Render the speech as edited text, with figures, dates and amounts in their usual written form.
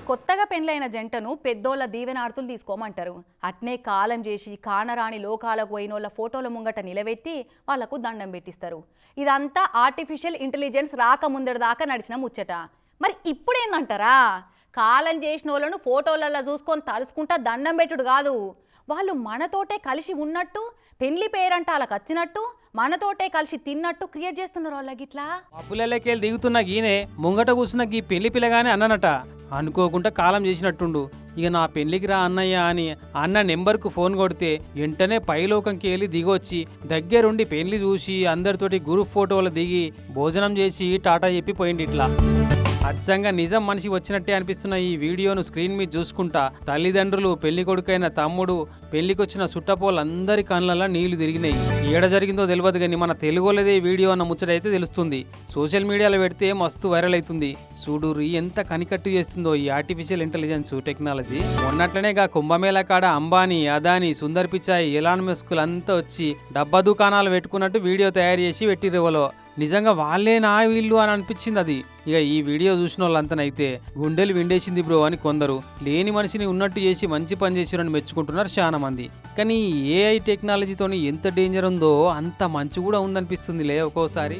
కొత్తగా పెండ్లైన జంటను పెద్దోళ్ళ దీవెనార్తులు తీసుకోమంటారు. అట్నే కాలం చేసి కానరాని లోకాలకు పోయినోళ్ళ ఫోటోల ముంగట నిలబెట్టి వాళ్లకు దండం పెట్టిస్తారు. ఇదంతా ఆర్టిఫిషియల్ ఇంటెలిజెన్స్ రాకముందటి దాకా నడిచిన ముచ్చట. మరి ఇప్పుడేందంటారా, కాలం చేసిన వాళ్ళను ఫోటోలలో చూసుకొని తలుసుకుంటా దండం పెట్టుడు కాదు, వాళ్ళు మనతోటే కలిసి ఉన్నట్టు, పెళ్లి పేరంటాలకు వచ్చినట్టు, మనతోటే కలిసి తిన్నట్టు క్రియేట్ చేస్తున్నారు. వాళ్ళకి ఇట్లా అప్పులకెళ్ళి దిగుతున్న గీనే ముంగట కూర్చున్న గీ పెళ్లి పిల్లగానే అన్ననట. అనుకోకుండా కాలం చేసినట్టుండు. ఇక నా పెళ్లికి రా అన్నయ్య అని అన్న నెంబర్కు ఫోన్ కొడితే వెంటనే పైలోకంకి వెళ్ళి దిగొచ్చి దగ్గరుండి పెళ్లి చూసి అందరితోటి గ్రూప్ ఫోటోలు దిగి భోజనం చేసి టాటా చెప్పి పోయింది. ఇట్లా అచ్చంగా నిజం మనిషి వచ్చినట్టే అనిపిస్తున్న ఈ వీడియోను స్క్రీన్ మీద చూసుకుంటా తల్లిదండ్రులు, పెళ్లి కొడుకైన తమ్ముడు, పెళ్లికొచ్చిన సుట్టపోలందరి కళ్ళల్లో నీళ్లు తిరిగినాయి. ఏడ జరిగిందో తెలియదు కానీ మన తెలుగులదే వీడియో అన్న ముచ్చటైతే తెలుస్తుంది. సోషల్ మీడియాలో పెడితే మస్తు వైరల్ అవుతుంది. చూడుర్రి ఎంత కనికట్టు చేస్తుందో ఈ ఆర్టిఫిషియల్ ఇంటెలిజెన్స్ టెక్నాలజీ. మొన్నట్లనేగా కుంభమేళా కాడ అంబానీ, అదానీ, సుందర్ పిచాయ్, ఎలాన్ మస్కులంతా వచ్చి డబ్బా దుకాణాలు పెట్టుకున్నట్టు వీడియో తయారు చేసి పెట్టిరేవలో. నిజంగా వాళ్ళేనా వీళ్ళు అని అనిపించింది అది. ఇక ఈ వీడియో చూసిన వాళ్ళంతనైతే గుండెలు విండేసింది బ్రో అని కొందరు, లేని మనిషిని ఉన్నట్టు చేసి మంచి పని చేసిరని మెచ్చుకుంటున్నారు చాలా మంది. కానీ ఏఐ టెక్నాలజీతోని ఎంత డేంజర్ ఉందో అంత మంచి కూడా ఉందనిపిస్తుంది ఒక్కోసారి.